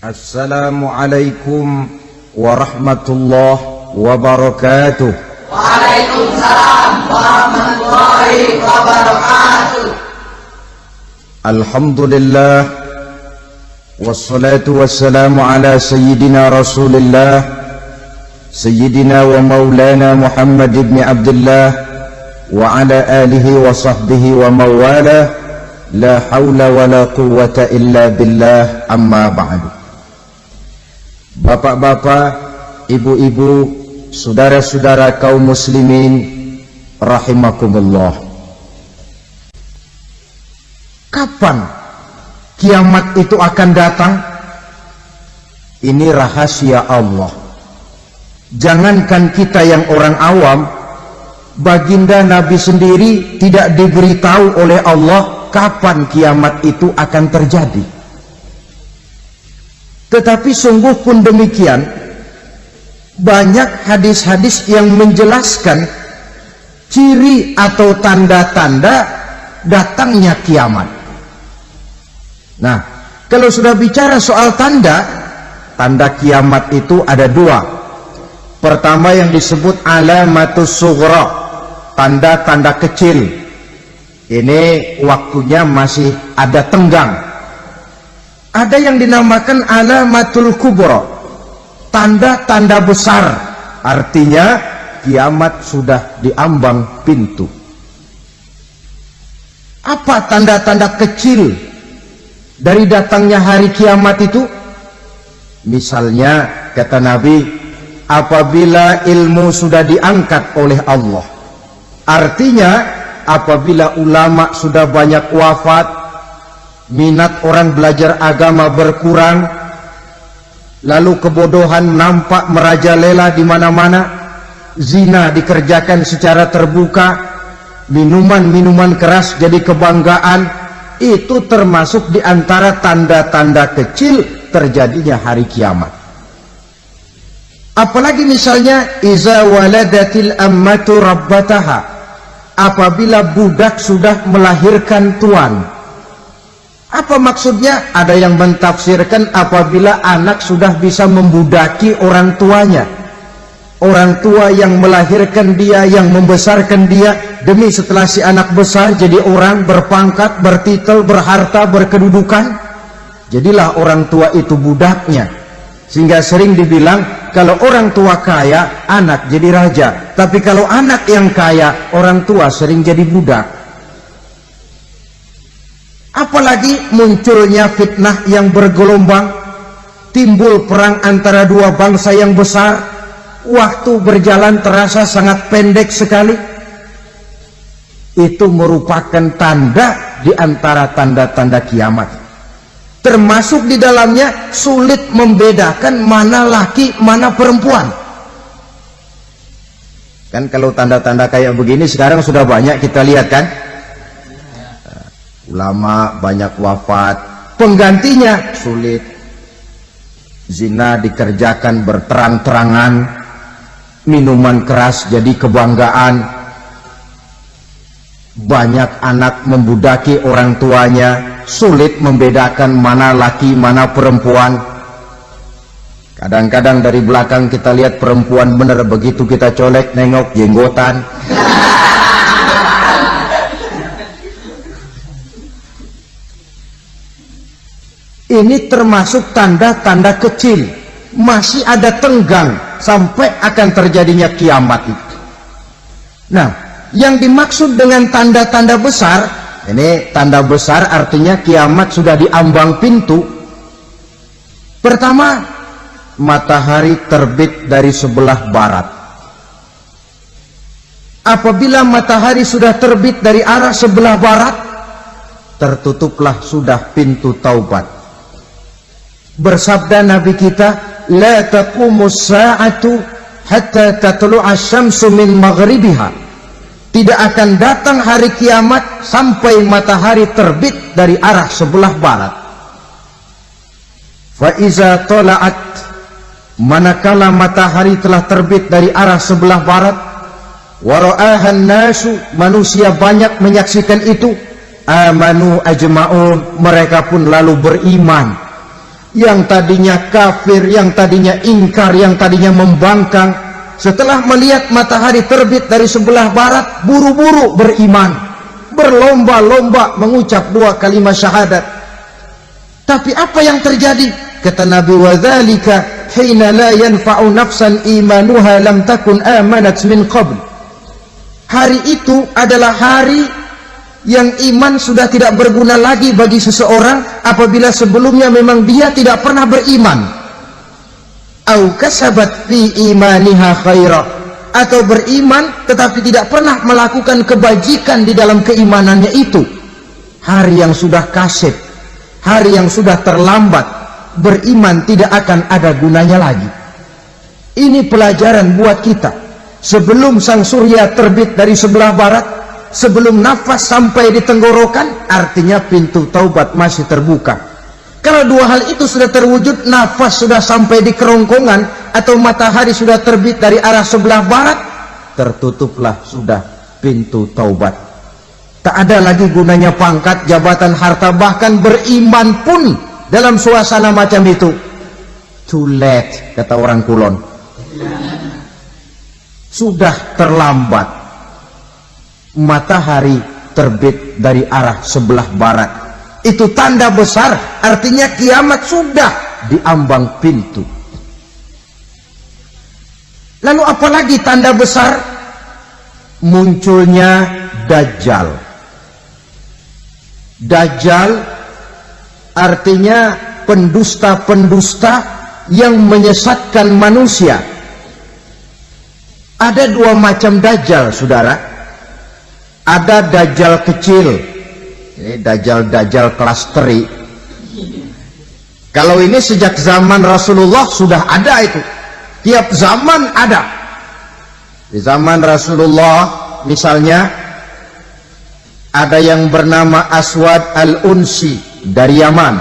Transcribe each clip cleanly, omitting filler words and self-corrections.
Assalamualaikum warahmatullahi wabarakatuh. Waalaikumsalam warahmatullahi wabarakatuh. Alhamdulillah wassalatu wassalamu ala sayyidina Rasulillah sayyidina wa maulana Muhammad ibn Abdullah wa ala alihi wa sahbihi wa mawala. La hawla wa la quwwata illa billah, amma ba'du. Bapak-bapak, ibu-ibu, saudara-saudara kaum muslimin rahimakumullah. Kapan kiamat itu akan datang? Ini rahasia Allah. Jangankan kita yang orang awam, baginda Nabi sendiri tidak diberitahu oleh Allah kapan kiamat itu akan terjadi. Tetapi sungguh pun demikian, banyak hadis-hadis yang menjelaskan ciri atau tanda-tanda datangnya kiamat. Nah, kalau sudah bicara soal tanda kiamat itu ada dua. Pertama yang disebut alamatus sughra, tanda-tanda kecil. Ini waktunya masih ada tenggang. Ada yang dinamakan alamatul kubra, tanda-tanda besar, artinya kiamat sudah diambang pintu. Apa tanda-tanda kecil dari datangnya hari kiamat itu? Misalnya kata Nabi, apabila ilmu sudah diangkat oleh Allah, artinya apabila ulama sudah banyak wafat, minat orang belajar agama berkurang, lalu kebodohan nampak merajalela di mana-mana, zina dikerjakan secara terbuka, minuman-minuman keras jadi kebanggaan, itu termasuk di antara tanda-tanda kecil terjadinya hari kiamat. Apalagi misalnya iza waladatil ammatu rabbataha, apabila budak sudah melahirkan tuan. Apa maksudnya? Ada yang mentafsirkan apabila anak sudah bisa membudaki orang tuanya. Orang tua yang melahirkan dia, yang membesarkan dia, demi setelah si anak besar jadi orang berpangkat, bertitel, berharta, berkedudukan, jadilah orang tua itu budaknya. Sehingga sering dibilang kalau orang tua kaya, anak jadi raja. Tapi kalau anak yang kaya, orang tua sering jadi budak. Apalagi munculnya fitnah yang bergelombang, timbul perang antara dua bangsa yang besar, waktu berjalan terasa sangat pendek sekali. Itu merupakan tanda di antara tanda-tanda kiamat. Termasuk di dalamnya sulit membedakan mana laki, mana perempuan. Kan kalau tanda-tanda kayak begini sekarang sudah banyak kita lihat kan? Ulama banyak wafat, penggantinya sulit. Zina dikerjakan berterang-terangan, minuman keras jadi kebanggaan, banyak anak membudaki orang tuanya, sulit membedakan mana laki mana perempuan. Kadang-kadang dari belakang kita lihat perempuan bener, begitu kita colek nengok jenggotan. Ini termasuk tanda-tanda kecil, masih ada tenggang sampai akan terjadinya kiamat itu. Nah, yang dimaksud dengan tanda-tanda besar, ini tanda besar artinya kiamat sudah diambang pintu. Pertama, matahari terbit dari sebelah barat. Apabila matahari sudah terbit dari arah sebelah barat, tertutuplah sudah pintu taubat. Bersabda Nabi kita, la taqumus sa'atu hatta tatlu'a syamsu min maghribiha. Tidak akan datang hari kiamat sampai matahari terbit dari arah sebelah barat. Fa iza tala'at, manakala matahari telah terbit dari arah sebelah barat, wa ra'ahan nasu, manusia banyak menyaksikan itu, amanu ajma'un, mereka pun lalu beriman. yang tadinya kafir, yang tadinya ingkar, yang tadinya membangkang, setelah melihat matahari terbit dari sebelah barat, buru-buru beriman, berlomba-lomba mengucap 2 kalimat syahadat. Tapi apa yang terjadi? Kata Nabi, wadzalika hina la yanfa'u nafsan imanuha lam takun amanat min qabl. Hari itu adalah hari yang iman sudah tidak berguna lagi bagi seseorang apabila sebelumnya memang dia tidak pernah beriman. Au kasabat fi imaniha khaira, atau beriman tetapi tidak pernah melakukan kebajikan di dalam keimanannya itu. Hari yang sudah kasib, hari yang sudah terlambat, beriman tidak akan ada gunanya lagi. Ini pelajaran buat kita. Sebelum sang surya terbit dari sebelah barat, sebelum nafas sampai di tenggorokan, artinya pintu taubat masih terbuka. Kalau 2 hal itu sudah terwujud, nafas sudah sampai di kerongkongan atau matahari sudah terbit dari arah sebelah barat, tertutuplah sudah pintu taubat. Tak ada lagi gunanya pangkat, jabatan, harta, bahkan beriman pun dalam suasana macam itu too late, kata orang Kulon. Sudah terlambat. Matahari terbit dari arah sebelah barat, itu tanda besar, artinya kiamat sudah diambang pintu. Lalu apalagi tanda besar? Munculnya Dajjal. Dajjal artinya pendusta-pendusta yang menyesatkan manusia. Ada 2 macam Dajjal, saudara. Ada Dajjal kecil, ini Dajjal kelas teri. Kalau ini sejak zaman Rasulullah sudah ada itu. Tiap zaman ada. Di zaman Rasulullah misalnya ada yang bernama Aswad al-Unsi dari Yaman.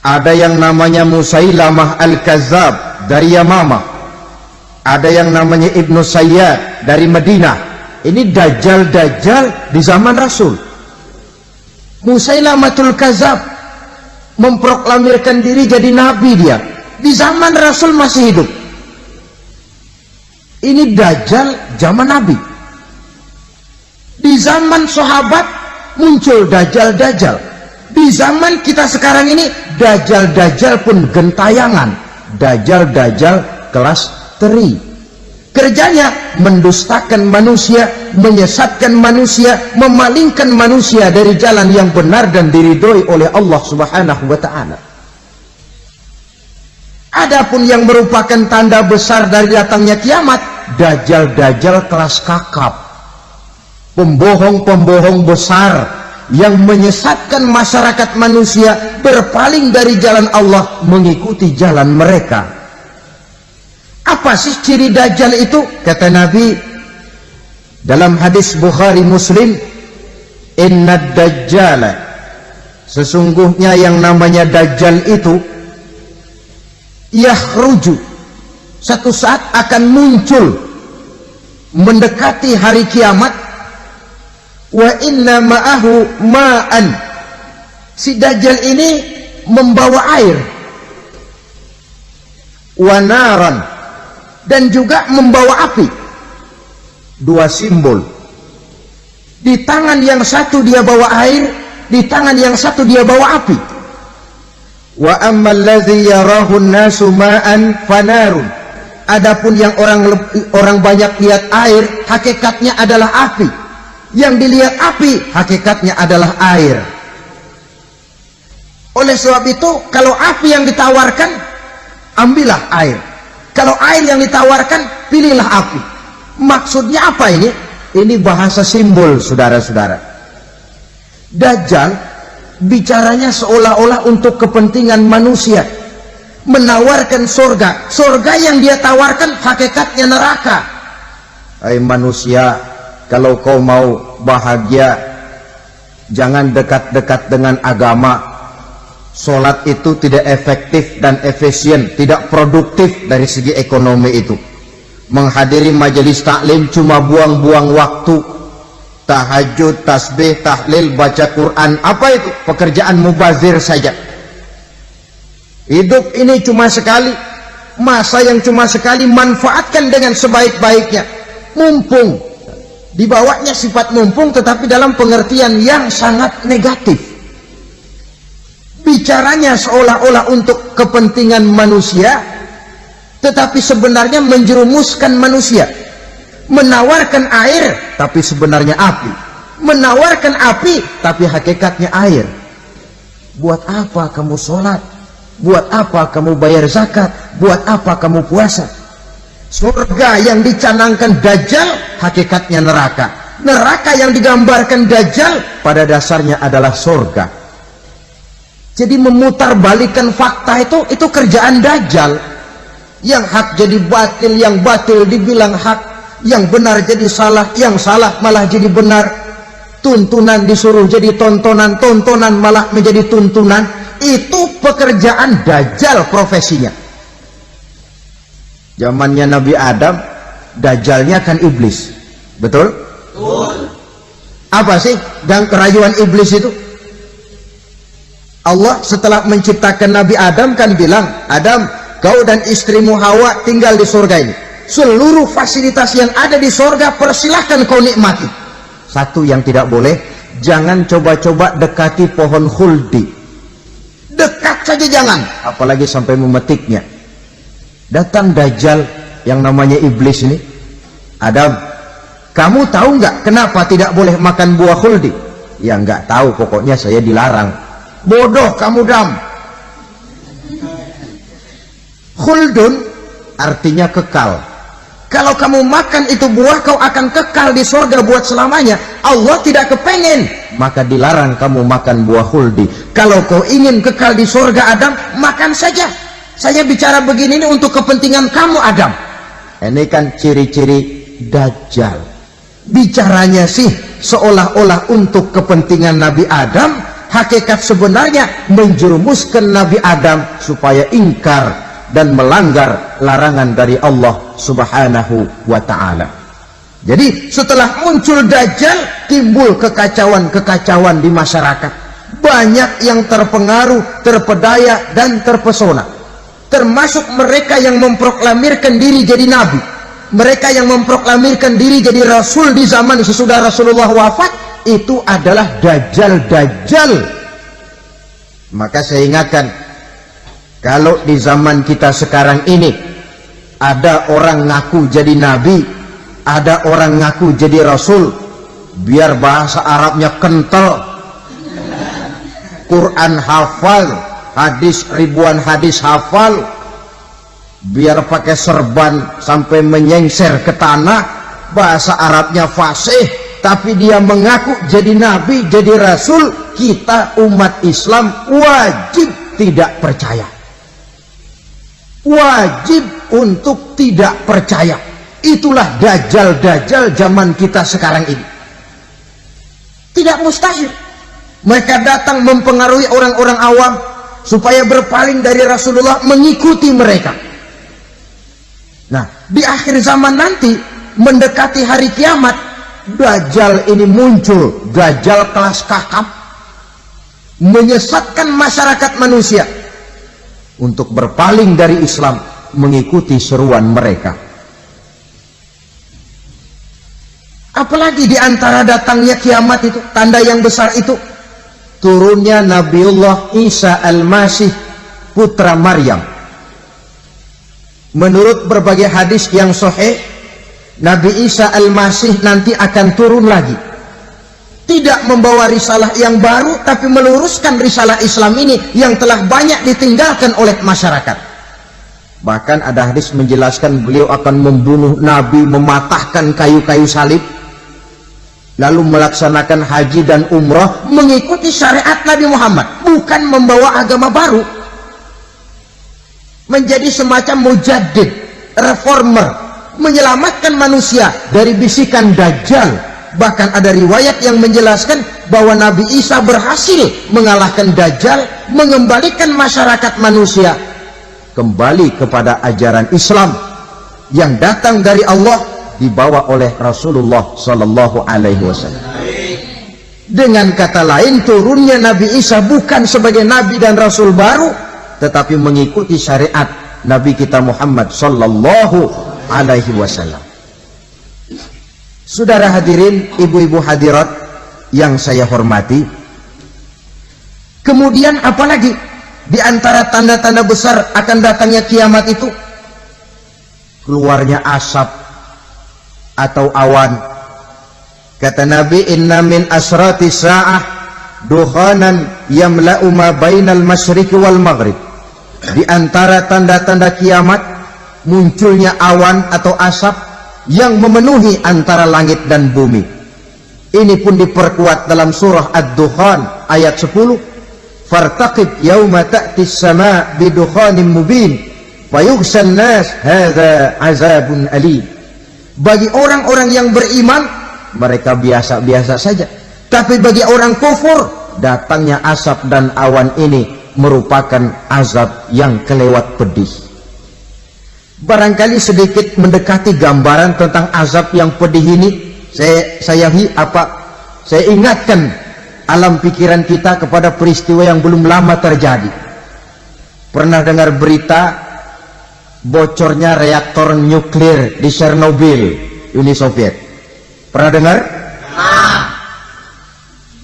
Ada yang namanya Musailamah al-Kazzab dari Yamamah. Ada yang namanya Ibnu Sayyad dari Madinah. Ini Dajjal di zaman Rasul. Musailamatul Kazzab memproklamirkan diri jadi nabi, dia di zaman Rasul masih hidup. Ini Dajjal zaman Nabi. Di zaman sahabat muncul Dajjal. Di zaman kita sekarang ini Dajjal pun gentayangan. Dajjal kelas teri. Kerjanya mendustakan manusia, menyesatkan manusia, memalingkan manusia dari jalan yang benar dan diridhoi oleh Allah Subhanahu wa ta'ala. Adapun yang merupakan tanda besar dari datangnya kiamat, Dajjal kelas kakap, pembohong besar yang menyesatkan masyarakat manusia berpaling dari jalan Allah mengikuti jalan mereka. Apa sih ciri Dajjal itu? Kata Nabi dalam hadis Bukhari Muslim, inna Dajjala, sesungguhnya yang namanya Dajjal itu yakhruju, satu saat akan muncul mendekati hari kiamat. Wa inna ma'ahu ma'an, si Dajjal ini membawa air, wa naran, dan juga membawa api. 2 simbol. Di tangan yang satu dia bawa air, di tangan yang satu dia bawa api. Wa ammal ladzi yarahu an-nasu ma'an fanarun, adapun yang orang banyak lihat air, hakikatnya adalah api. Yang dilihat api, hakikatnya adalah air. Oleh sebab itu, kalau api yang ditawarkan, ambillah air. Kalau air yang ditawarkan, pilihlah api. Maksudnya apa ini? Ini bahasa simbol, saudara-saudara. Dajjal bicaranya seolah-olah untuk kepentingan manusia, menawarkan surga. Surga yang dia tawarkan hakikatnya neraka. Hai manusia, kalau kau mau bahagia, jangan dekat-dekat dengan agama. Sholat itu tidak efektif dan efisien, tidak produktif dari segi ekonomi itu. Menghadiri majelis taklim cuma buang-buang waktu. Tahajud, tasbih, tahlil, baca Quran, apa itu? Pekerjaan mubazir saja. Hidup ini cuma sekali, masa yang cuma sekali, manfaatkan dengan sebaik-baiknya. Mumpung, dibawanya sifat mumpung tetapi dalam pengertian yang sangat negatif. Bicaranya seolah-olah untuk kepentingan manusia, tetapi sebenarnya menjerumuskan manusia. Menawarkan air tapi sebenarnya api, menawarkan api tapi hakikatnya air. Buat apa kamu sholat? Buat apa kamu bayar zakat? Buat apa kamu puasa? Surga yang dicanangkan Dajjal hakikatnya neraka. Neraka yang digambarkan Dajjal pada dasarnya adalah surga. Jadi memutarbalikkan fakta itu kerjaan Dajjal. Yang hak jadi batil, yang batil dibilang hak, yang benar jadi salah, yang salah malah jadi benar. Tuntunan disuruh jadi tontonan, tontonan malah menjadi tuntunan. Itu pekerjaan Dajjal profesinya. Zamannya Nabi Adam, Dajjalnya kan iblis. Betul? Betul. Apa sih dan kerayuan iblis itu? Allah setelah menciptakan Nabi Adam kan bilang, Adam, kau dan istrimu Hawa tinggal di surga ini. Seluruh fasilitas yang ada di surga persilahkan kau nikmati. Satu yang tidak boleh, jangan coba-coba dekati pohon khuldi. Dekat saja jangan, apalagi sampai memetiknya. Datang Dajjal yang namanya iblis ini. Adam, kamu tahu nggak kenapa tidak boleh makan buah khuldi? Ya nggak tahu, pokoknya saya dilarang. Bodoh kamu, Dam. Khuldun artinya kekal. Kalau kamu makan itu buah, kau akan kekal di surga buat selamanya. Allah tidak kepengen, maka dilarang kamu makan buah khuldi. Kalau kau ingin kekal di surga, Adam, makan saja. Saya bicara begini ini untuk kepentingan kamu, Adam. Ini kan ciri-ciri Dajjal. Bicaranya sih seolah-olah untuk kepentingan Nabi Adam, hakikat sebenarnya menjerumuskan Nabi Adam supaya ingkar dan melanggar larangan dari Allah Subhanahu wa ta'ala. Jadi setelah muncul Dajjal, timbul kekacauan-kekacauan di masyarakat. Banyak yang terpengaruh, terpedaya dan terpesona. Termasuk mereka yang memproklamirkan diri jadi nabi, mereka yang memproklamirkan diri jadi rasul di zaman sesudah Rasulullah wafat. Itu adalah Dajjal-Dajjal. Maka saya ingatkan, kalau di zaman kita sekarang ini ada orang ngaku jadi nabi, ada orang ngaku jadi rasul, biar bahasa Arabnya kental, Quran hafal, hadis ribuan hadis hafal, biar pakai serban sampai menyengser ke tanah, bahasa Arabnya fasih, tapi dia mengaku jadi nabi, jadi rasul, kita umat Islam wajib tidak percaya. Wajib untuk tidak percaya. Itulah Dajjal-Dajjal zaman kita sekarang ini. Tidak mustahil mereka datang mempengaruhi orang-orang awam supaya berpaling dari Rasulullah, mengikuti mereka. Nah, di akhir zaman nanti, mendekati hari kiamat, Dajjal ini muncul. Dajjal kelas kakap, menyesatkan masyarakat manusia untuk berpaling dari Islam, mengikuti seruan mereka. Apalagi di antara datangnya kiamat itu, tanda yang besar itu, turunnya Nabiullah Isa Al-Masih, putra Maryam. Menurut berbagai hadis yang sahih, Nabi Isa Al-Masih nanti akan turun lagi, tidak membawa risalah yang baru, tapi meluruskan risalah Islam ini yang telah banyak ditinggalkan oleh masyarakat. Bahkan ada hadis menjelaskan beliau akan membunuh Nabi, mematahkan kayu-kayu salib, lalu melaksanakan haji dan umrah mengikuti syariat Nabi Muhammad, bukan membawa agama baru. Menjadi semacam mujaddid, reformer, menyelamatkan manusia dari bisikan Dajjal. Bahkan ada riwayat yang menjelaskan bahwa Nabi Isa berhasil mengalahkan Dajjal, mengembalikan masyarakat manusia kembali kepada ajaran Islam yang datang dari Allah, dibawa oleh Rasulullah Sallallahu Alaihi Wasallam. Dengan kata lain, turunnya Nabi Isa bukan sebagai Nabi dan Rasul baru, tetapi mengikuti syariat Nabi kita Muhammad sallallahu alaihi wasallam. Saudara hadirin, ibu-ibu hadirat yang saya hormati, kemudian apalagi di antara tanda-tanda besar akan datangnya kiamat itu? Keluarnya asap atau awan. Kata Nabi, inna min asrati sa'ah dukhanan yamla'u ma bainal masyriqi wal maghrib. Di antara tanda-tanda kiamat munculnya awan atau asap yang memenuhi antara langit dan bumi. Ini pun diperkuat dalam surah Ad-Dukhan ayat 10. Fartaqib yauma ta'ti as-sama' bidukhanin mubin fayughshan nas hadza azabun alim. Bagi orang-orang yang beriman, mereka biasa-biasa saja. Tapi bagi orang kufur, datangnya asap dan awan ini merupakan azab yang kelewat pedih. Barangkali sedikit mendekati gambaran tentang azab yang pedih ini, saya ingatkan alam pikiran kita kepada peristiwa yang belum lama terjadi. Pernah dengar berita bocornya reaktor nuklir di Chernobyl, Uni Soviet? Pernah dengar?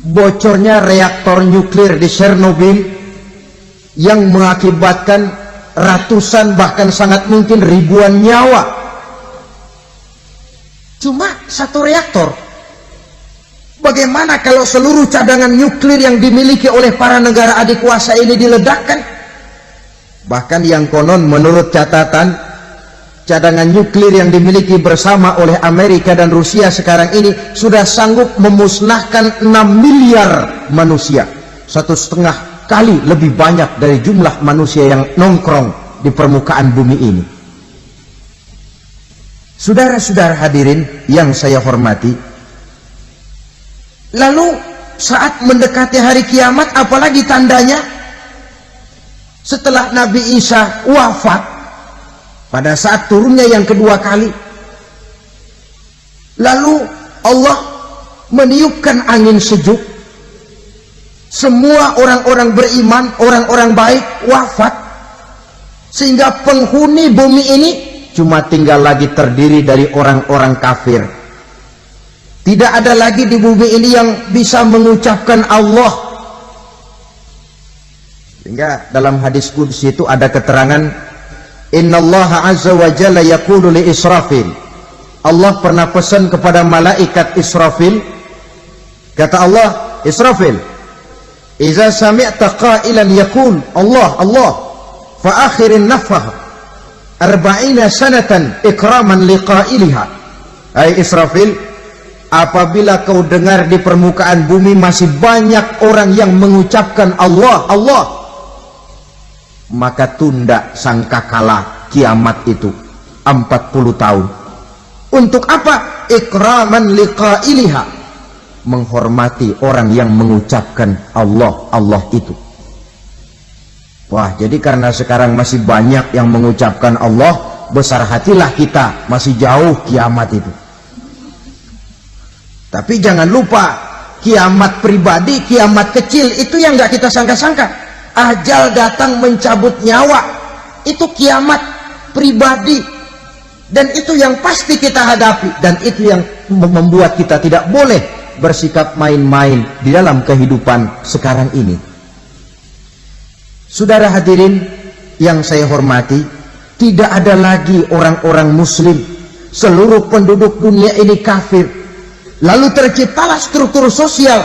Bocornya reaktor nuklir di Chernobyl yang mengakibatkan ratusan bahkan sangat mungkin ribuan nyawa. Cuma satu reaktor. Bagaimana kalau seluruh cadangan nuklir yang dimiliki oleh para negara adikuasa ini diledakkan? Bahkan yang konon menurut catatan, cadangan nuklir yang dimiliki bersama oleh Amerika dan Rusia sekarang ini sudah sanggup memusnahkan 6 miliar manusia. 1,5 kali lebih banyak dari jumlah manusia yang nongkrong di permukaan bumi ini. Saudara-saudara hadirin yang saya hormati, lalu saat mendekati hari kiamat, apalagi tandanya? Setelah Nabi Isa wafat, pada saat turunnya yang kedua kali, lalu Allah meniupkan angin sejuk. Semua orang-orang beriman, orang-orang baik wafat, sehingga penghuni bumi ini cuma tinggal lagi terdiri dari orang-orang kafir. Tidak ada lagi di bumi ini yang bisa mengucapkan Allah. Sehingga dalam hadis qudsi itu ada keterangan, innallaha azza wa jalla yaqulu li Israfil. Allah pernah pesan kepada malaikat Israfil, kata Allah, Israfil, iza sami'ta qailan yaqul Allah Allah fa akhirin nafah 40 sanatan ikraman liqailiha. Hai Israfil, apabila kau dengar di permukaan bumi masih banyak orang yang mengucapkan Allah Allah, maka tunda sangkakala kiamat itu 40 tahun. Untuk apa? Ikraman liqailiha, menghormati orang yang mengucapkan Allah Allah itu. Wah, jadi karena sekarang masih banyak yang mengucapkan Allah, besar hatilah kita, masih jauh kiamat itu. Tapi jangan lupa, kiamat pribadi, kiamat kecil itu yang nggak kita sangka-sangka. Ajal datang mencabut nyawa, itu kiamat pribadi, dan itu yang pasti kita hadapi, dan itu yang membuat kita tidak boleh bersikap main-main di dalam kehidupan sekarang ini. Saudara hadirin yang saya hormati, tidak ada lagi orang-orang muslim. Seluruh penduduk dunia ini kafir. Lalu terciptalah struktur sosial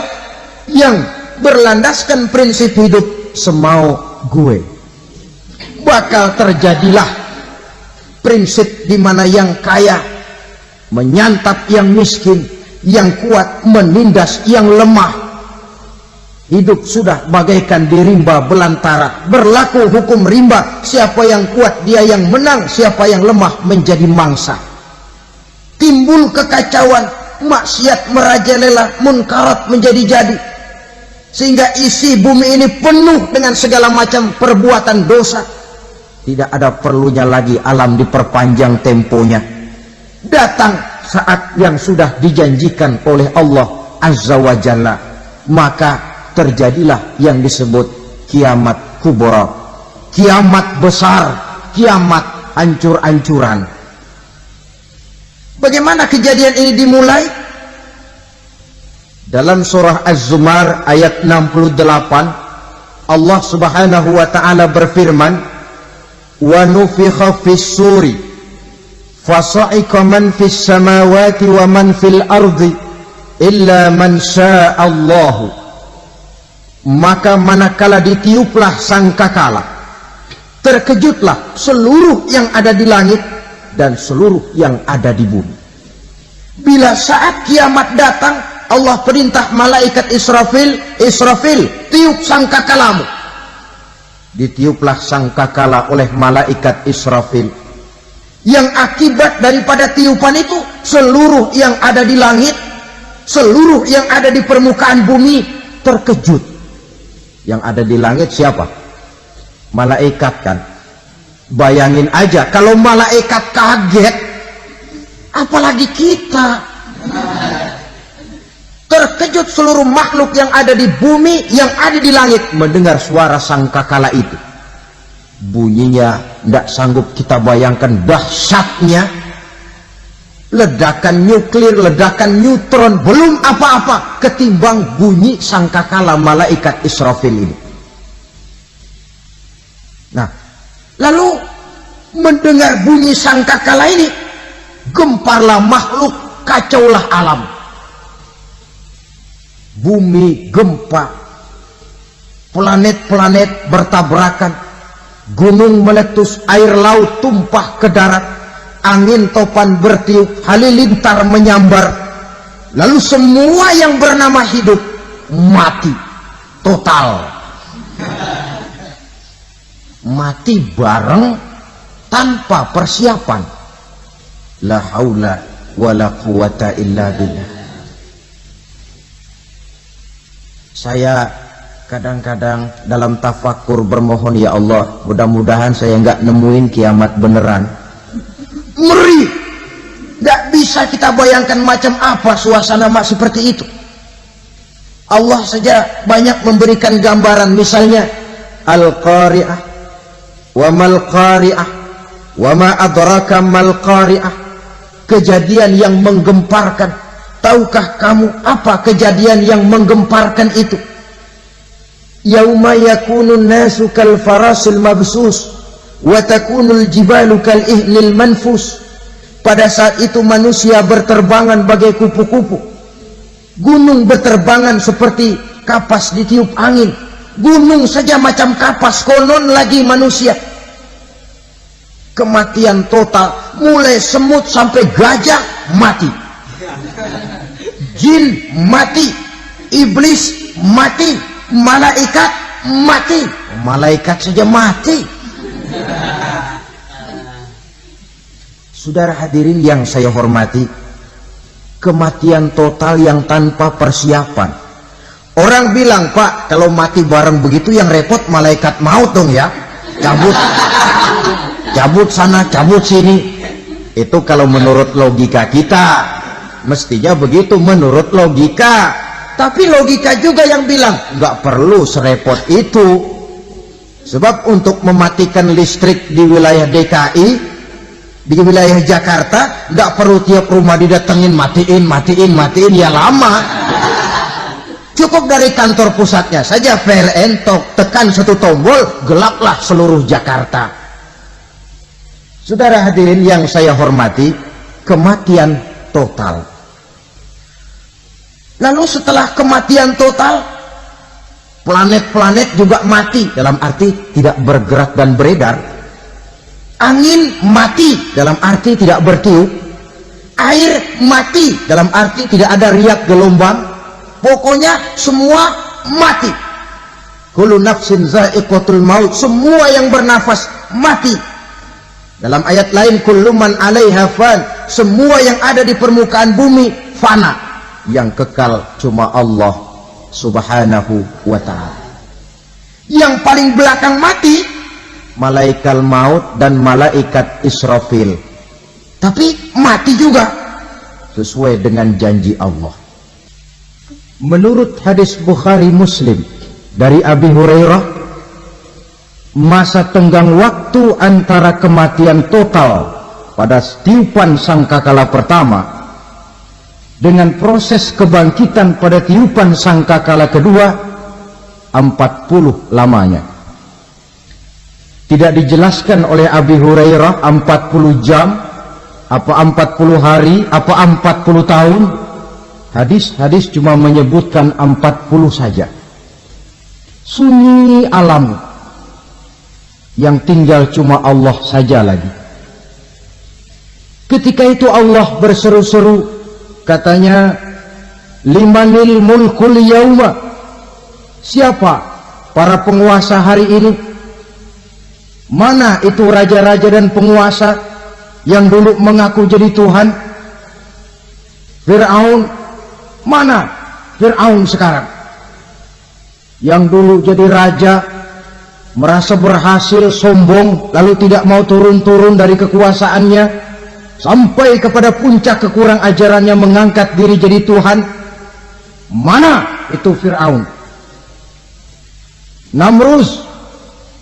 yang berlandaskan prinsip hidup semau gue. Bakal terjadilah prinsip di mana yang kaya menyantap yang miskin, yang kuat menindas yang lemah. Hidup sudah bagaikan di rimba belantara, berlaku hukum rimba, siapa yang kuat dia yang menang, siapa yang lemah menjadi mangsa. Timbul kekacauan, maksiat merajalela, munkarat menjadi-jadi, sehingga isi bumi ini penuh dengan segala macam perbuatan dosa. Tidak ada perlunya lagi alam diperpanjang temponya. Datang saat yang sudah dijanjikan oleh Allah Azza wa Jalla, maka terjadilah yang disebut kiamat kubra, kiamat besar, kiamat hancur-hancuran. Bagaimana kejadian ini dimulai? Dalam surah Az-Zumar ayat 68, Allah Subhanahu wa taala berfirman, "Wa nufikha fis-suri fasa'iqa man fis samawati wa man fil ardi illa man syaa Allah." Maka manakala ditiuplah sangkakala, terkejutlah seluruh yang ada di langit dan seluruh yang ada di bumi. Bila saat kiamat datang, Allah perintah malaikat Israfil, "Israfil, tiup sangkakalamu." Ditiuplah sangkakala oleh malaikat Israfil. Yang akibat daripada tiupan itu, seluruh yang ada di langit, seluruh yang ada di permukaan bumi terkejut. Yang ada di langit siapa? Malaikat kan. Bayangin aja kalau malaikat kaget, apalagi kita. Terkejut seluruh makhluk yang ada di bumi, yang ada di langit mendengar suara sangkakala itu. Bunyinya tidak sanggup kita bayangkan dahsyatnya. Ledakan nuklir, ledakan neutron, belum apa-apa ketimbang bunyi sangkakala malaikat Israfil ini. Nah, lalu mendengar bunyi sangkakala ini, gemparlah makhluk, kacaulah alam. Bumi gempa, planet-planet bertabrakan, gunung meletus, air laut tumpah ke darat, angin topan bertiup, halilintar menyambar. Lalu semua yang bernama hidup mati total. Mati bareng tanpa persiapan. La haula wala quwata illa billah. Saya kadang-kadang dalam tafakur bermohon, ya Allah, mudah-mudahan saya nggak nemuin kiamat beneran. Ngeri, nggak bisa kita bayangkan macam apa suasana seperti itu. Allah saja banyak memberikan gambaran, misalnya Al-Qari'ah, wa mal qari'ah, wa ma adraka mal qari'ah. Kejadian yang menggemparkan. Tahukah kamu apa kejadian yang menggemparkan itu? Yauma yakunun nasu kal farasil mabsus wa takunul jibalu kal ihlil manfus. Pada saat itu manusia berterbangan bagai kupu-kupu, gunung berterbangan seperti kapas ditiup angin. Gunung saja macam kapas, konon lagi manusia. Kematian total, mulai semut sampai gajah mati, jin mati, iblis mati, malaikat mati. Malaikat saja mati. Saudara hadirin yang saya hormati, kematian total yang tanpa persiapan. Orang bilang, Pak, kalau mati bareng begitu yang repot malaikat maut dong ya. Cabut sana, cabut sini. Itu kalau menurut logika kita, mestinya begitu menurut logika. Tapi logika juga yang bilang nggak perlu serepot itu. Sebab untuk mematikan listrik di wilayah DKI, di wilayah Jakarta, nggak perlu tiap rumah didatengin matiin ya lama. Cukup dari kantor pusatnya saja PLN tekan satu tombol, gelaplah seluruh Jakarta. Saudara hadirin yang saya hormati, kematian total. Lalu setelah kematian total, planet-planet juga mati, dalam arti tidak bergerak dan beredar. Angin mati, dalam arti tidak bertiup. Air mati, dalam arti tidak ada riak gelombang. Pokoknya semua mati. Kullu nafsin za'iqatul maut, semua yang bernafas mati. Dalam ayat lain, kullu man 'alaiha fan, semua yang ada di permukaan bumi fana. Yang kekal cuma Allah Subhanahu wa ta'ala. Yang paling belakang mati malaikat maut dan malaikat Israfil. Tapi mati juga sesuai dengan janji Allah. Menurut hadis Bukhari Muslim dari Abi Hurairah, masa tenggang waktu antara kematian total pada tiupan sangkakala pertama dengan proses kebangkitan pada tiupan sangkakala kedua 40 lamanya. Tidak dijelaskan oleh Abi Hurairah 40 jam, apa 40 hari, apa 40 tahun. Hadis-hadis cuma menyebutkan 40 saja. Sunyi alam yang tinggal cuma Allah saja lagi. Ketika itu Allah berseru-seru, katanya, limanil mulkul yauma, siapa para penguasa hari ini? Mana itu raja-raja dan penguasa yang dulu mengaku jadi Tuhan? Fir'aun, mana Fir'aun sekarang? Yang dulu jadi raja, merasa berhasil, sombong, lalu tidak mau turun-turun dari kekuasaannya, sampai kepada puncak kekurang ajarannya mengangkat diri jadi Tuhan. Mana itu Fir'aun? Namrus,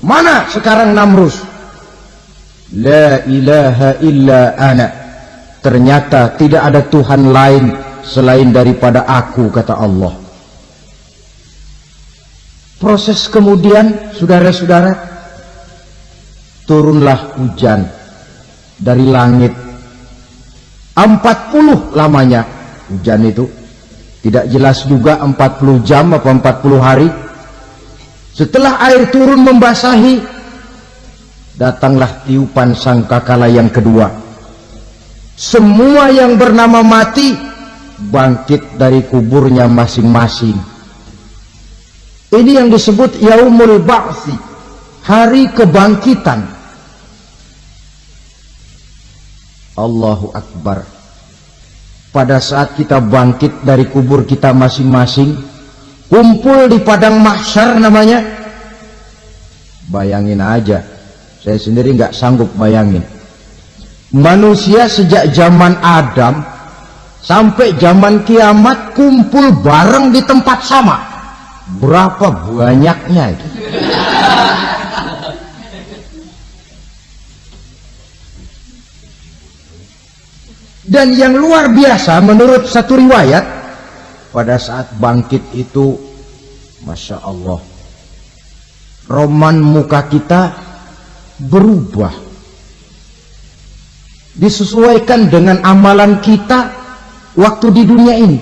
mana sekarang Namrus? La ilaha illa ana, ternyata tidak ada Tuhan lain selain daripada aku, kata Allah. Proses kemudian, saudara-saudara, turunlah hujan dari langit. 40 lamanya hujan itu, tidak jelas juga 40 jam apa 40 hari. Setelah air turun membasahi, datanglah tiupan sangkakala yang kedua. Semua yang bernama mati bangkit dari kuburnya masing-masing. Ini yang disebut Yaumul Ba'thi, hari kebangkitan. Allahu Akbar. Pada saat kita bangkit dari kubur kita masing-masing, kumpul di padang mahsyar namanya. Bayangin aja, saya sendiri nggak sanggup bayangin. Manusia sejak zaman Adam sampai zaman kiamat kumpul bareng di tempat sama. Berapa banyaknya itu? Dan yang luar biasa menurut satu riwayat, pada saat bangkit itu, Masya Allah, roman muka kita berubah, disesuaikan dengan amalan kita waktu di dunia ini.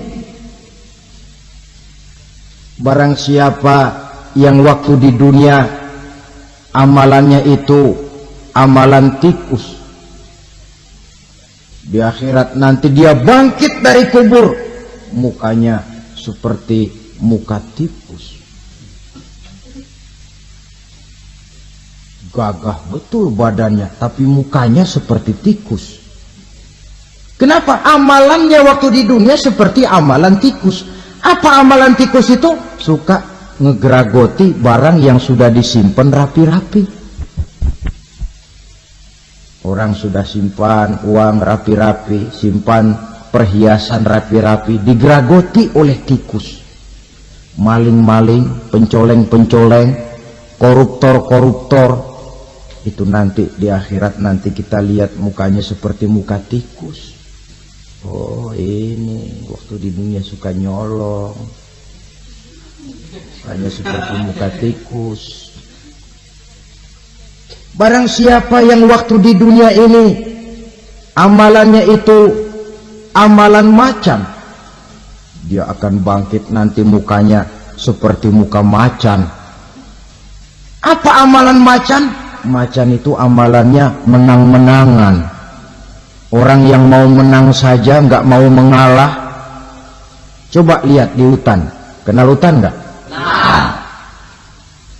Barang siapa yang waktu di dunia amalannya itu amalan tikus, di akhirat nanti dia bangkit dari kubur, mukanya seperti muka tikus. Gagah betul badannya, tapi mukanya seperti tikus. Kenapa? Amalannya waktu di dunia seperti amalan tikus. Apa amalan tikus itu? Suka ngegeragoti barang yang sudah disimpan rapi-rapi. Orang sudah simpan uang rapi-rapi, simpan perhiasan rapi-rapi, digeragoti oleh tikus. Maling-maling, pencoleng-pencoleng, koruptor-koruptor, itu nanti di akhirat nanti kita lihat mukanya seperti muka tikus. Oh, ini waktu di dunia suka nyolong, hanya seperti muka tikus. Barang siapa yang waktu di dunia ini amalannya itu amalan macan, dia akan bangkit nanti mukanya seperti muka macan. Apa amalan macan? Macan itu amalannya menang-menangan. Orang yang mau menang saja, nggak mau mengalah. Coba lihat di hutan, kenal hutan nggak? Nah.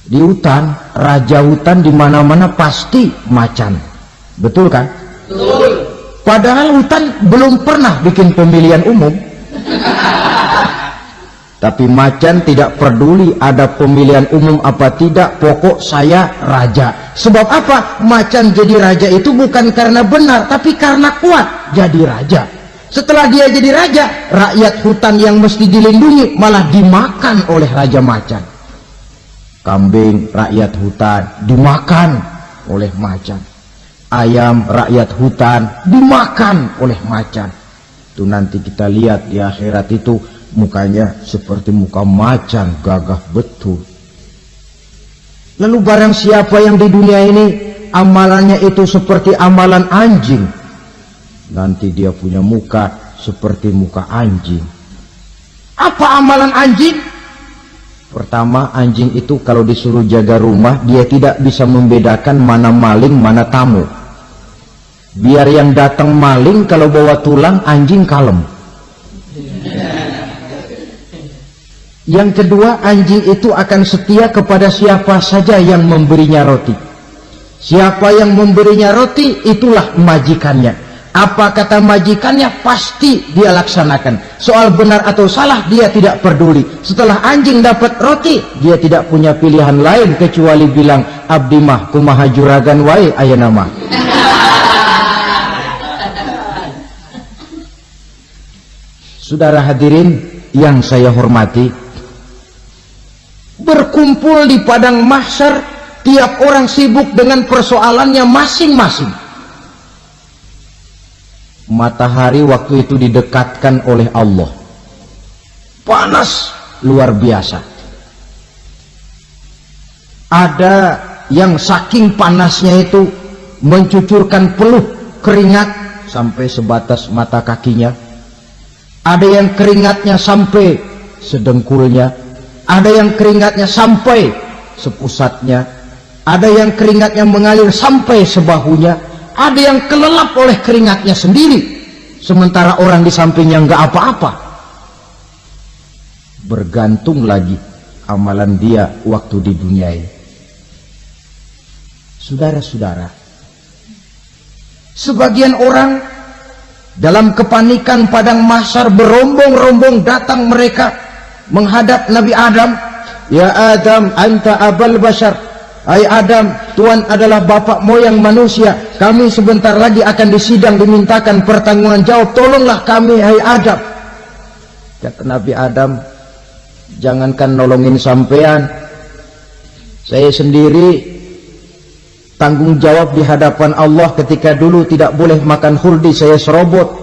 Di hutan, raja hutan di mana-mana pasti macan, betul kan? Betul. Padahal hutan belum pernah bikin pemilihan umum. Tapi macan tidak peduli ada pemilihan umum apa tidak, pokok saya raja. Sebab apa? Macan jadi raja itu bukan karena benar, tapi karena kuat jadi raja. Setelah dia jadi raja, rakyat hutan yang mesti dilindungi malah dimakan oleh raja macan. Kambing rakyat hutan dimakan oleh macan. Ayam rakyat hutan dimakan oleh macan. Itu nanti kita lihat di akhirat itu mukanya seperti muka macan, gagah betul. Lalu barang siapa yang di dunia ini amalannya itu seperti amalan anjing, nanti dia punya muka seperti muka anjing. Apa amalan anjing? Pertama, anjing itu kalau disuruh jaga rumah, dia tidak bisa membedakan mana maling, mana tamu. Biar yang datang maling, kalau bawa tulang, anjing kalem. Yang kedua, anjing itu akan setia kepada siapa saja yang memberinya roti. Siapa yang memberinya roti, itulah majikannya. Apa kata majikannya, pasti dia laksanakan. Soal benar atau salah, dia tidak peduli. Setelah anjing dapat roti, dia tidak punya pilihan lain kecuali bilang, abdi mah kumaha juragan wae ayeuna mah. Saudara hadirin yang saya hormati, berkumpul di padang mahsyar, tiap orang sibuk dengan persoalannya masing-masing. Matahari waktu itu didekatkan oleh Allah, panas luar biasa. Ada yang saking panasnya itu mencucurkan peluh keringat sampai sebatas mata kakinya. Ada yang keringatnya sampai sedengkulnya, ada yang keringatnya sampai sepusatnya, ada yang keringatnya mengalir sampai sebahunya, ada yang kelelap oleh keringatnya sendiri, sementara orang di sampingnya nggak apa-apa. Bergantung lagi amalan dia waktu di dunia ini. Saudara-saudara, sebagian orang dalam kepanikan padang mahsyar berombong-rombong datang mereka menghadap Nabi Adam. Ya Adam, anta abal bashar. Hai Adam, Tuhan adalah bapak moyang manusia. Kami sebentar lagi akan disidang, dimintakan pertanggungan jawab. Tolonglah kami, hai Adam. Kata Nabi Adam, jangankan nolongin sampean, saya sendiri tanggung jawab di hadapan Allah. Ketika dulu tidak boleh makan khuldi, saya serobot.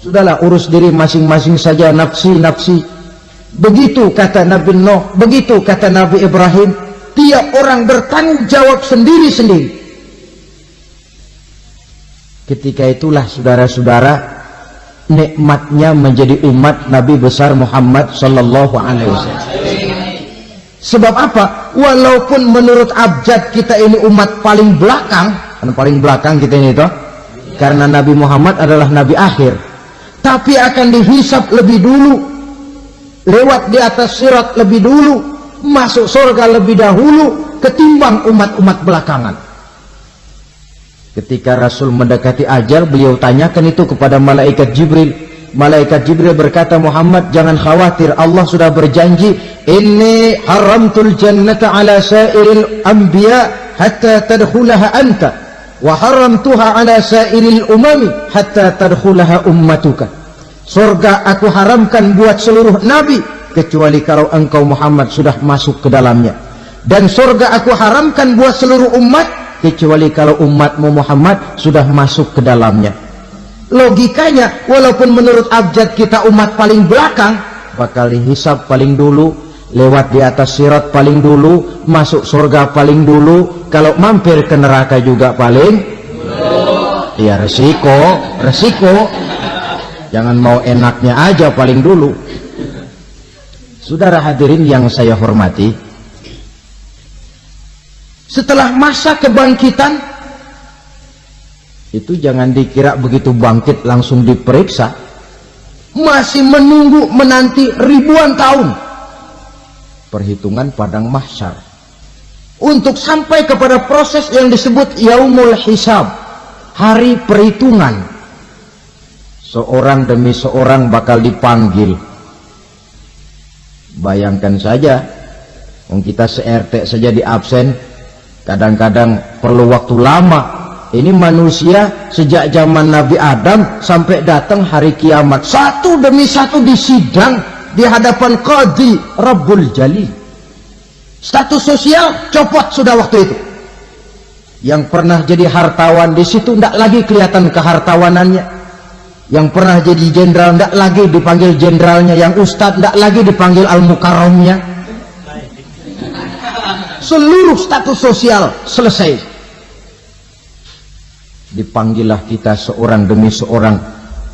Sudahlah, urus diri masing-masing saja, nafsi. Begitu kata Nabi Nuh, begitu kata Nabi Ibrahim. Tiap orang bertanggung jawab sendiri-sendiri. Ketika itulah saudara-saudara, nikmatnya menjadi umat Nabi besar Muhammad sallallahu alaihi wasallam. Sebab apa? Walaupun menurut abjad kita ini umat paling belakang, karena paling belakang kita ini toh, karena Nabi Muhammad adalah Nabi akhir, tapi akan dihisap lebih dulu, lewat di atas sirat lebih dulu, masuk surga lebih dahulu ketimbang umat-umat belakangan. Ketika Rasul mendekati ajal, beliau tanyakan itu kepada malaikat Jibril. Malaikat Jibril berkata, Muhammad jangan khawatir, Allah sudah berjanji, inni haramtul jannata ala sairil anbiya hatta tadkhulaha anta wa haramtuha ala sairil umami hatta tadkhulaha ummatuka. Surga aku haramkan buat seluruh nabi kecuali kalau engkau Muhammad sudah masuk ke dalamnya, dan surga aku haramkan buat seluruh umat kecuali kalau umatmu Muhammad sudah masuk ke dalamnya. Logikanya, walaupun menurut abjad kita umat paling belakang, bakal dihisab paling dulu, lewat di atas sirat paling dulu, masuk surga paling dulu, kalau mampir ke neraka juga paling ya resiko. Jangan mau enaknya aja paling dulu. Saudara hadirin yang saya hormati, setelah masa kebangkitan itu jangan dikira begitu bangkit langsung diperiksa, masih menunggu menanti ribuan tahun perhitungan padang mahsyar untuk sampai kepada proses yang disebut yaumul hisab, hari perhitungan. Seorang demi seorang bakal dipanggil. Bayangkan saja, kita se-RT saja di absen, kadang-kadang perlu waktu lama. Ini manusia sejak zaman Nabi Adam sampai datang hari kiamat, satu demi satu disidang di hadapan Qadhi Rabbul Jalil. Status sosial copot sudah waktu itu. Yang pernah jadi hartawan di situ tidak lagi kelihatan kehartawanannya. Yang pernah jadi jenderal tidak lagi dipanggil jenderalnya. Yang ustadz tidak lagi dipanggil al-mukarramnya. Seluruh status sosial selesai. Dipanggillah kita seorang demi seorang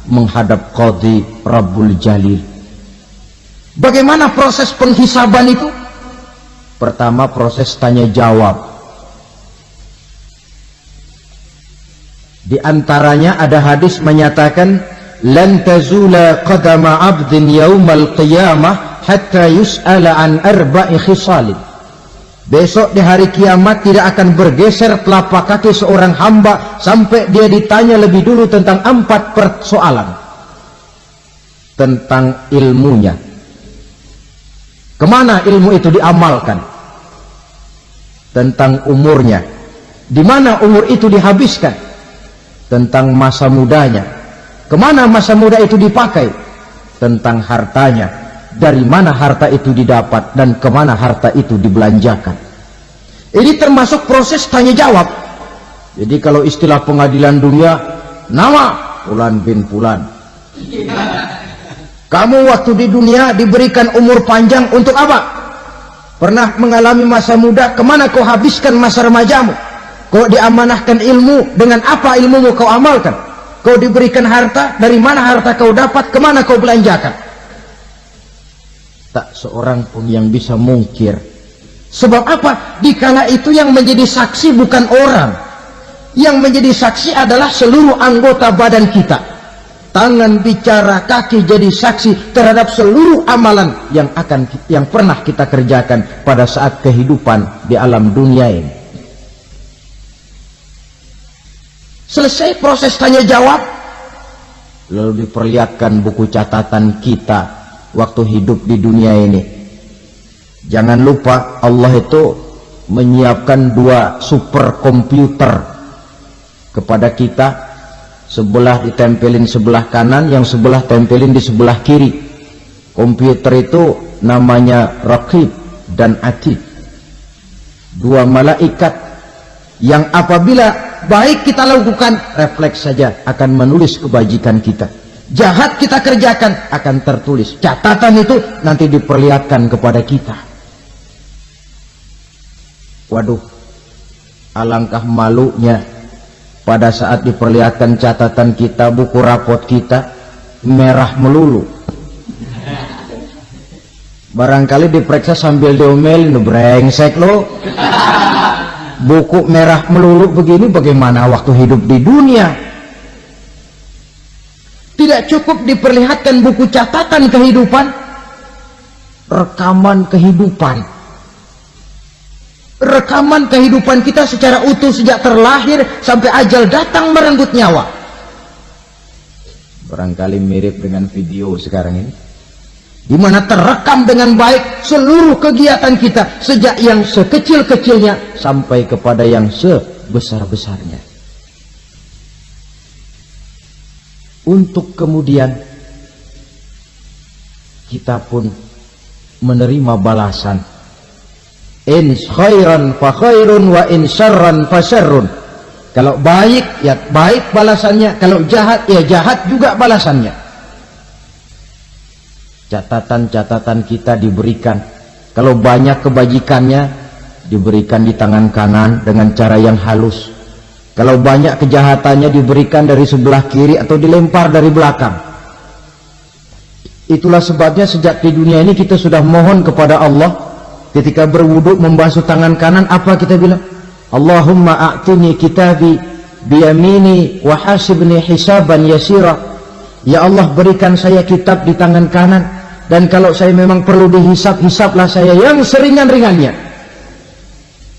menghadap Qadhi Rabbul Jalil. Bagaimana proses penghisaban itu? Pertama, proses tanya jawab. Di antaranya ada hadis menyatakan lan tazula qadama 'abdin yaumal qiyamah hatta yus'ala an arba'i khisalin. Besok di hari kiamat tidak akan bergeser telapak kaki seorang hamba sampai dia ditanya lebih dulu tentang 4 persoalan. Tentang ilmunya. Kemana ilmu itu diamalkan? Tentang umurnya. Di mana umur itu dihabiskan? Tentang masa mudanya, kemana masa muda itu dipakai? Tentang hartanya, dari mana harta itu didapat dan kemana harta itu dibelanjakan. Ini termasuk proses tanya jawab. Jadi kalau istilah pengadilan dunia, nama Fulan bin Fulan. Kamu waktu di dunia diberikan umur panjang untuk apa? Pernah mengalami masa muda, kemana kau habiskan masa remajamu? Kau diamanahkan ilmu, dengan apa ilmumu kau amalkan? Kau diberikan harta, dari mana harta kau dapat, kemana kau belanjakan? Tak seorang pun yang bisa mungkir. Sebab apa? Dikala itu yang menjadi saksi bukan orang. Yang menjadi saksi adalah seluruh anggota badan kita. Tangan bicara, kaki jadi saksi terhadap seluruh amalan yang pernah kita kerjakan pada saat kehidupan di alam dunia ini. Selesai proses tanya jawab, lalu diperlihatkan buku catatan kita waktu hidup di dunia ini. Jangan lupa Allah itu menyiapkan 2 superkomputer kepada kita. Sebelah ditempelin sebelah kanan, yang sebelah tempelin di sebelah kiri. Komputer itu namanya Raqib dan Atid. 2 malaikat yang apabila baik kita lakukan, refleks saja akan menulis kebajikan kita. Jahat kita kerjakan, akan tertulis. Catatan itu nanti diperlihatkan kepada kita. Waduh, alangkah malunya pada saat diperlihatkan catatan kita, buku rapot kita merah melulu. Barangkali diperiksa sambil diomelin, brengsek lo. Buku merah melulu begini, bagaimana waktu hidup di dunia? Tidak cukup diperlihatkan buku catatan kehidupan, rekaman kehidupan. Rekaman kehidupan kita secara utuh sejak terlahir sampai ajal datang merenggut nyawa. Barangkali mirip dengan video sekarang ini, di mana terekam dengan baik seluruh kegiatan kita sejak yang sekecil-kecilnya sampai kepada yang sebesar-besarnya. Untuk kemudian kita pun menerima balasan. In khairan fa khairun wa in syarran fa syarrun. Kalau baik ya baik balasannya, kalau jahat ya jahat juga balasannya. Catatan-catatan kita diberikan. Kalau banyak kebajikannya diberikan di tangan kanan dengan cara yang halus. Kalau banyak kejahatannya diberikan dari sebelah kiri atau dilempar dari belakang. Itulah sebabnya sejak di dunia ini kita sudah mohon kepada Allah. Ketika berwudu membasuh tangan kanan, apa kita bilang? Allahumma a'tini kitabi biyamini wa hasibni hisaban yasira. Ya Allah, berikan saya kitab di tangan kanan, dan kalau saya memang perlu dihisap, hisaplah saya yang seringan-ringannya.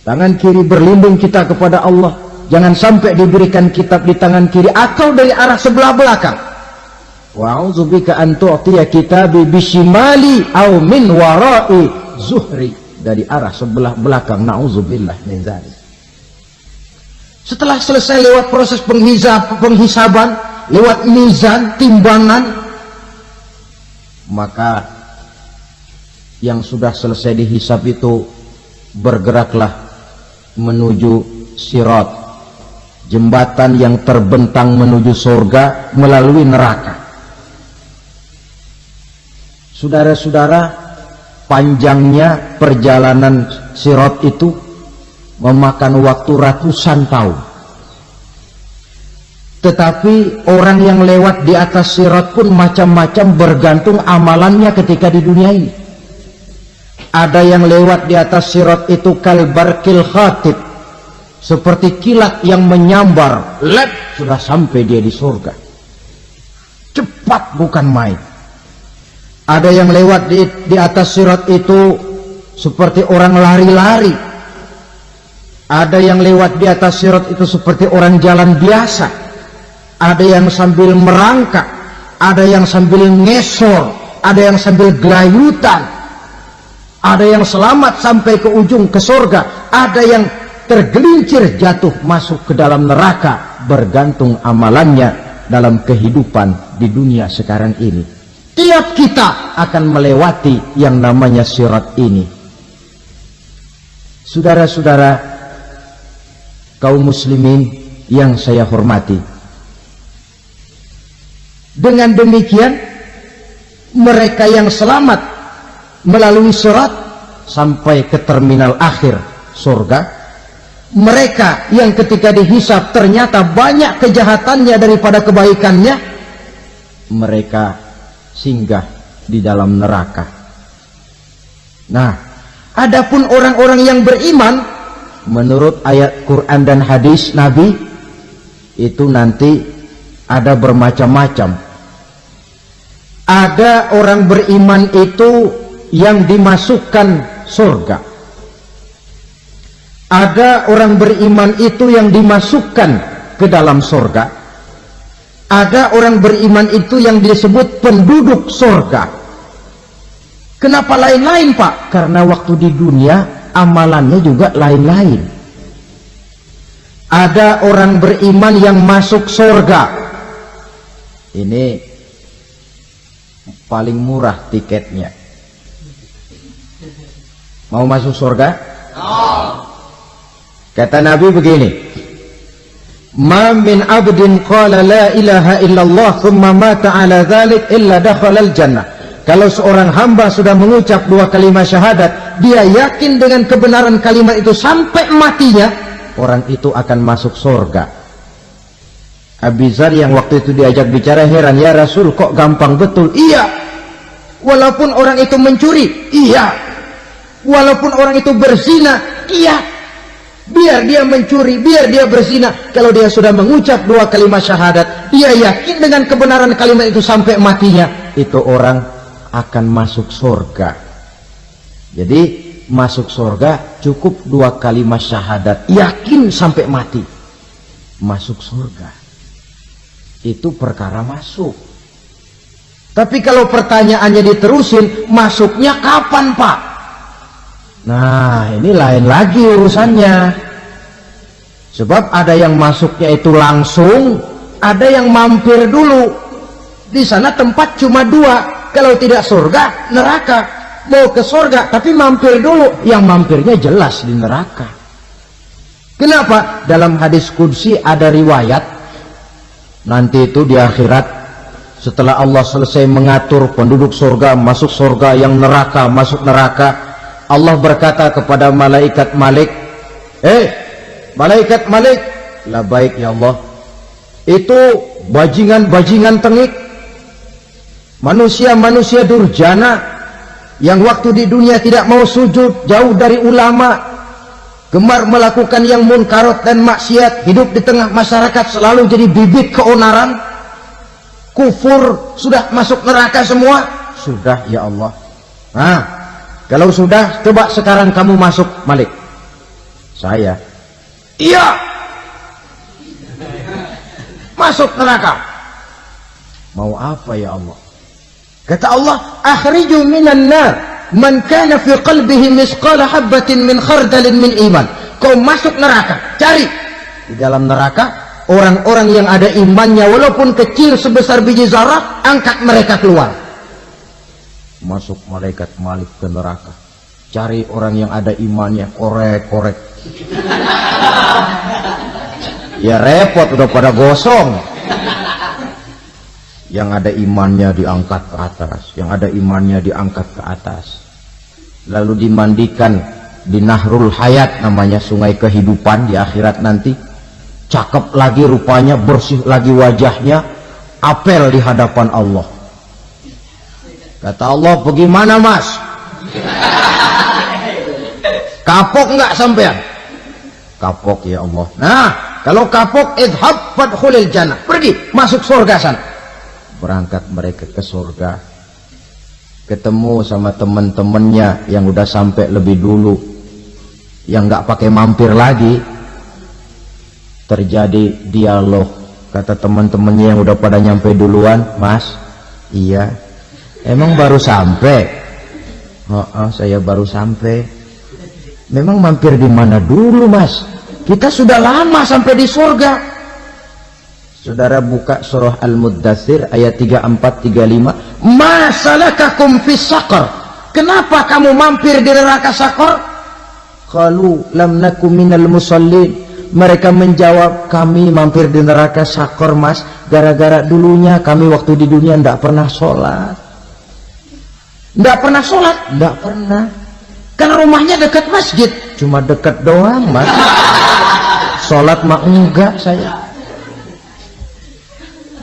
Tangan kiri berlindung kita kepada Allah. Jangan sampai diberikan kitab di tangan kiri atau dari arah sebelah belakang. Wa'udzubika an tu'tiya kitabi bishimali au min wara'i zuhri, dari arah sebelah belakang. Na'udzubillah min dzalik. Setelah selesai lewat proses penghisaban, lewat mizan, timbangan, maka yang sudah selesai dihisab itu bergeraklah menuju sirat, jembatan yang terbentang menuju surga melalui neraka. Saudara-saudara, panjangnya perjalanan sirat itu memakan waktu ratusan tahun. Tetapi orang yang lewat di atas sirat pun macam-macam, bergantung amalannya ketika di dunia ini. Ada yang lewat di atas sirat itu kalbarkil khatib, seperti kilat yang menyambar, sudah sampai dia di surga. Cepat bukan main. Ada yang lewat di atas sirat itu seperti orang lari-lari. Ada yang lewat di atas sirat itu seperti orang jalan biasa. Ada yang sambil merangkak, ada yang sambil ngesor, ada yang sambil gelayutan, ada yang selamat sampai ke ujung ke surga, ada yang tergelincir jatuh masuk ke dalam neraka, bergantung amalannya dalam kehidupan di dunia sekarang ini. Tiap kita akan melewati yang namanya sirat ini. Saudara-saudara kaum muslimin yang saya hormati, dengan demikian mereka yang selamat melalui sirat sampai ke terminal akhir surga, mereka yang ketika dihisab ternyata banyak kejahatannya daripada kebaikannya, mereka singgah di dalam neraka. Nah, adapun orang-orang yang beriman menurut ayat Quran dan hadis Nabi itu nanti ada bermacam-macam. Ada orang beriman itu yang dimasukkan surga. Ada orang beriman itu yang dimasukkan ke dalam surga. Ada orang beriman itu yang disebut penduduk surga. Kenapa lain-lain, Pak? Karena waktu di dunia amalannya juga lain-lain. Ada orang beriman yang masuk surga. Ini paling murah tiketnya. Mau masuk surga? Kata Nabi begini, ma min abdin qala la ilaha illallah thumma mata ala dhalik illa dakhalal jannah. Kalau seorang hamba sudah mengucap dua kalimat syahadat, dia yakin dengan kebenaran kalimat itu sampai matinya, orang itu akan masuk surga. Abi Dzar yang waktu itu diajak bicara heran, ya Rasul kok gampang betul? Iya, walaupun orang itu mencuri, iya, walaupun orang itu berzina, iya, biar dia mencuri, biar dia berzina, kalau dia sudah mengucap dua kalimat syahadat, dia yakin dengan kebenaran kalimat itu sampai matinya, itu orang akan masuk surga. Jadi masuk surga cukup dua kalimat syahadat, yakin sampai mati, masuk surga. Itu perkara masuk. Tapi kalau pertanyaannya diterusin, masuknya kapan, Pak? Nah, ini lain lagi urusannya. Sebab ada yang masuknya itu langsung, ada yang mampir dulu. Di sana tempat cuma dua, kalau tidak surga, neraka. Mau ke surga, tapi mampir dulu. Yang mampirnya jelas di neraka. Kenapa? Dalam hadis qudsi ada riwayat, nanti itu di akhirat, setelah Allah selesai mengatur penduduk surga masuk surga, yang neraka masuk neraka, Allah berkata kepada malaikat Malik, malaikat Malik, la baik ya Allah, itu bajingan-bajingan tengik, manusia-manusia durjana yang waktu di dunia tidak mau sujud, jauh dari ulama, gemar melakukan yang munkarat dan maksiat, hidup di tengah masyarakat selalu jadi bibit keonaran, kufur, sudah masuk neraka semua. Sudah ya Allah. Nah, kalau sudah, coba sekarang kamu masuk, Malik. Saya, iya, masuk neraka. Mau apa ya Allah? Kata Allah, akhriju minan nar man kana fi qalbihi misqala habatin min khardalin min iman. Kau masuk neraka, cari di dalam neraka orang-orang yang ada imannya walaupun kecil sebesar biji zarah, angkat mereka keluar. Masuk malaikat Malik ke neraka. Cari orang yang ada imannya, korek. Ya repot, udah pada gosong. Yang ada imannya diangkat ke atas, yang ada imannya diangkat ke atas. Lalu dimandikan di Nahrul Hayat, namanya sungai kehidupan di akhirat nanti. Cakep lagi rupanya, bersih lagi wajahnya, apel di hadapan Allah. Kata Allah, bagaimana mas? Kapok nggak sampean? Kapok ya Allah. Nah, kalau kapok, idhab fadkhulil jannah, pergi masuk surga sana. Berangkat mereka ke surga, ketemu sama teman-temannya yang udah sampai lebih dulu, yang nggak pakai mampir lagi. Terjadi dialog. Kata teman-temannya yang udah pada nyampe duluan, mas, iya, emang baru sampai? Oh, saya baru sampai. Memang mampir di mana dulu mas? Kita sudah lama sampai di surga. Saudara buka surah Al-Muddatsir ayat 34-35. Ma salakakum fis saqar? Kenapa kamu mampir di neraka Saqar? Qalu lam nakum minal musallin. Mereka menjawab, kami mampir di neraka Saqar mas, gara-gara dulunya kami waktu di dunia tidak pernah sholat. Tidak pernah sholat? Tidak pernah. Karena rumahnya dekat masjid, cuma dekat doang mas. Sholat mah enggak saya.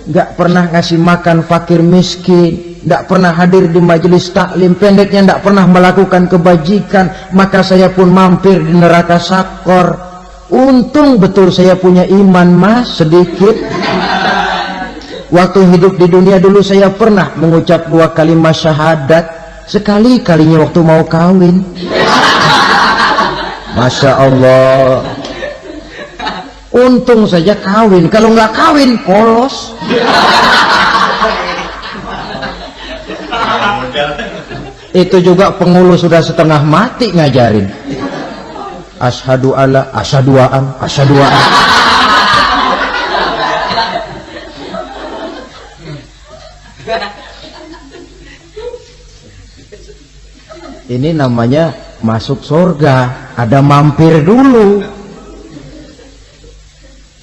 Enggak pernah ngasih makan fakir miskin, enggak pernah hadir di majelis taklim, pendeknya enggak pernah melakukan kebajikan. Maka saya pun mampir di neraka Saqar. Untung betul saya punya iman mas, sedikit. Waktu hidup di dunia dulu saya pernah mengucap 2 kalimat syahadat. Sekali-kalinya waktu mau kawin. Masya Allah. Untung saja kawin, kalau nggak kawin polos. Itu juga pengulu sudah setengah mati ngajarin. Asyhadu alla, asyhadu an, asyhadu an. Ini namanya masuk surga, ada mampir dulu.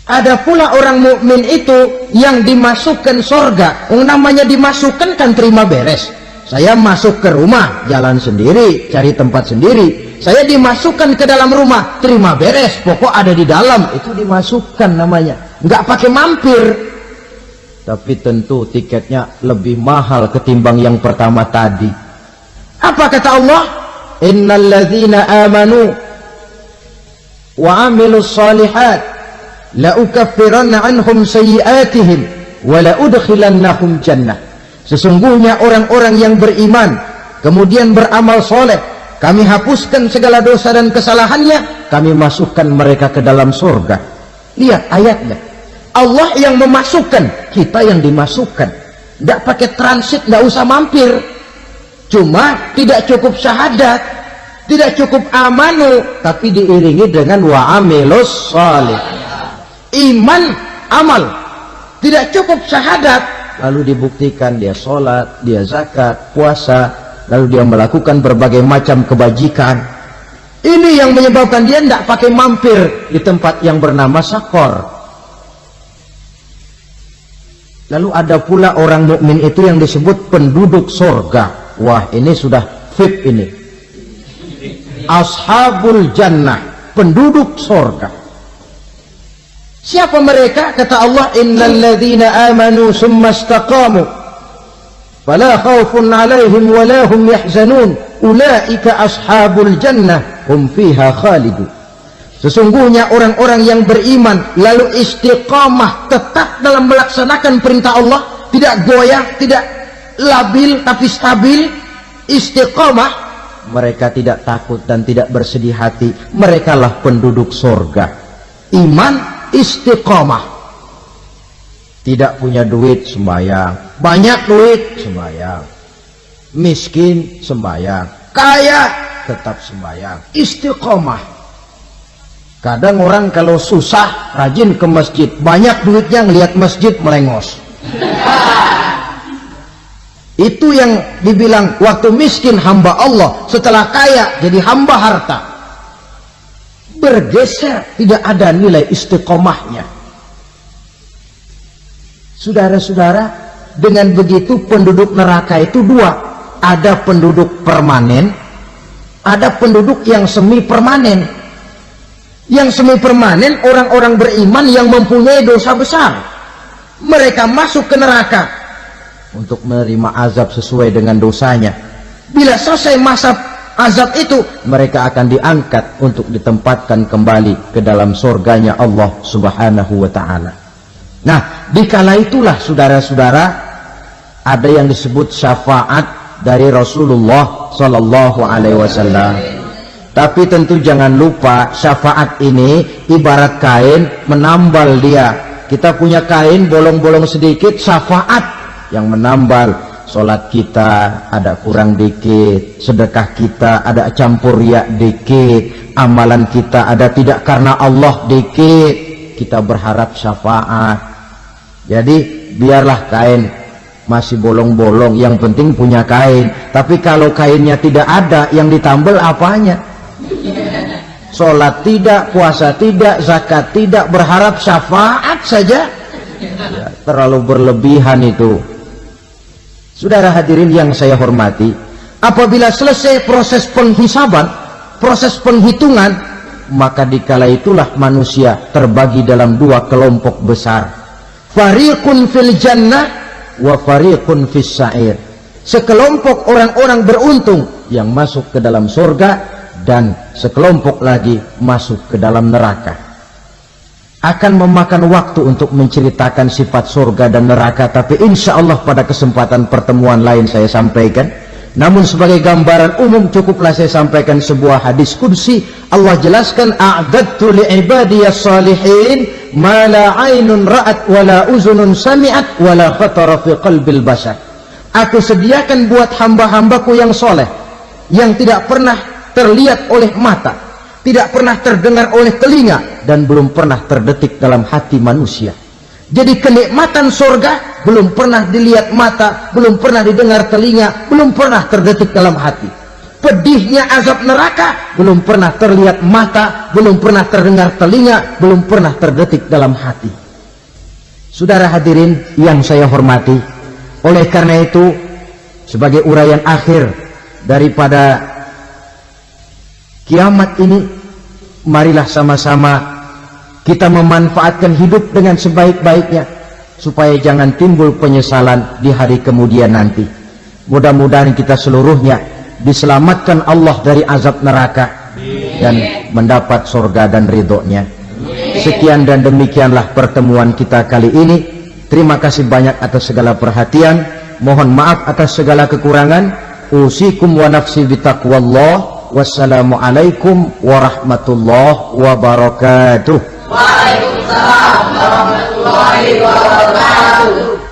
Ada pula orang mukmin itu yang dimasukkan surga. Namanya dimasukkan kan terima beres. Saya masuk ke rumah, jalan sendiri, cari tempat sendiri. Saya dimasukkan ke dalam rumah, terima beres, pokok ada di dalam, itu dimasukkan namanya. Nggak pakai mampir. Tapi tentu tiketnya lebih mahal ketimbang yang pertama tadi. Apa kata Allah? Innal ladzina amanu wa amilus shalihat la ukaffiranna anhum sayyi'atihim wa la udkhilannahum jannah. Sesungguhnya orang-orang yang beriman kemudian beramal soleh, kami hapuskan segala dosa dan kesalahannya, kami masukkan mereka ke dalam surga. Lihat ayatnya, Allah yang memasukkan, kita yang dimasukkan. Tidak pakai transit, tidak usah mampir. Cuma tidak cukup syahadat, tidak cukup amanu, tapi diiringi dengan wa amilus shalih. Iman, amal. Tidak cukup syahadat, lalu dibuktikan dia sholat, dia zakat, puasa, lalu dia melakukan berbagai macam kebajikan. Ini yang menyebabkan dia tidak pakai mampir di tempat yang bernama Saqar. Lalu ada pula orang mukmin itu yang disebut penduduk surga. Wah, ini sudah VIP ini. Ashabul jannah, penduduk surga. Siapa mereka? Kata Allah, innal ladzina amanu summa istaqamu fala khaufun 'alaihim wa la hum yahzanun ulaika ashabul jannah hum fiha khalidun. Sesungguhnya orang-orang yang beriman lalu istiqamah, tetap dalam melaksanakan perintah Allah, tidak goyah, tidak labil tapi stabil, istiqamah, mereka tidak takut dan tidak bersedih hati. Merekalah penduduk surga. Iman, istiqamah. Tidak punya duit, sembahyang. Banyak duit, sembahyang. Miskin, sembahyang. Kaya, tetap sembahyang. Istiqamah. Kadang orang kalau susah rajin ke masjid, banyak duitnya ngelihat masjid melengos. Itu yang dibilang waktu miskin hamba Allah, setelah kaya jadi hamba harta. Bergeser, tidak ada nilai istiqomahnya. Saudara-saudara, dengan begitu penduduk neraka itu dua. Ada penduduk permanen, ada penduduk yang semi permanen. Yang semi permanen orang-orang beriman yang mempunyai dosa besar. Mereka masuk ke neraka untuk menerima azab sesuai dengan dosanya. Bila selesai masa azab itu, mereka akan diangkat untuk ditempatkan kembali ke dalam surganya Allah Subhanahu wa ta'ala. Nah, dikala itulah saudara-saudara, ada yang disebut syafaat dari Rasulullah Sallallahu Alaihi Wasallam. Tapi tentu jangan lupa, syafaat ini ibarat kain menambal dia. Kita punya kain bolong-bolong sedikit, syafaat yang menambal. Sholat kita ada kurang dikit, sedekah kita ada campur riak dikit, amalan kita ada tidak karena Allah dikit, kita berharap syafaat. Jadi biarlah kain masih bolong-bolong, yang penting punya kain. Tapi kalau kainnya tidak ada, yang ditambal apanya? Sholat tidak, puasa tidak, zakat tidak, berharap syafaat saja, ya, terlalu berlebihan itu. Saudara hadirin yang saya hormati, apabila selesai proses penghisaban, proses penghitungan, maka dikala itulah manusia terbagi dalam dua kelompok besar. Fariqun fil jannah wa fariqun fis sa'ir. Sekelompok orang-orang beruntung yang masuk ke dalam surga, dan sekelompok lagi masuk ke dalam neraka. Akan memakan waktu untuk menceritakan sifat surga dan neraka, tapi insya Allah pada kesempatan pertemuan lain saya sampaikan. Namun sebagai gambaran umum cukuplah saya sampaikan sebuah hadis qudsi. Allah jelaskan, a'dadtu li'ibadiyas salihin ma la aynun ra'at wa la uzunun sami'at wa la khatara fi qalbil bashar. Aku sediakan buat hamba-hambaku yang soleh, yang tidak pernah terlihat oleh mata, tidak pernah terdengar oleh telinga, dan belum pernah terdetik dalam hati manusia. Jadi kenikmatan surga belum pernah dilihat mata, belum pernah didengar telinga, belum pernah terdetik dalam hati. Pedihnya azab neraka belum pernah terlihat mata, belum pernah terdengar telinga, belum pernah terdetik dalam hati. Saudara hadirin yang saya hormati, oleh karena itu sebagai uraian akhir daripada kiamat ini, marilah sama-sama kita memanfaatkan hidup dengan sebaik-baiknya, supaya jangan timbul penyesalan di hari kemudian nanti. Mudah-mudahan kita seluruhnya diselamatkan Allah dari azab neraka dan mendapat surga dan ridhonya. Sekian dan demikianlah pertemuan kita kali ini. Terima kasih banyak atas segala perhatian, mohon maaf atas segala kekurangan. Usikum wa nafsi bitaqwallah. Wassalamualaikum warahmatullahi wabarakatuh. Waalaikumsalam warahmatullahi wabarakatuh.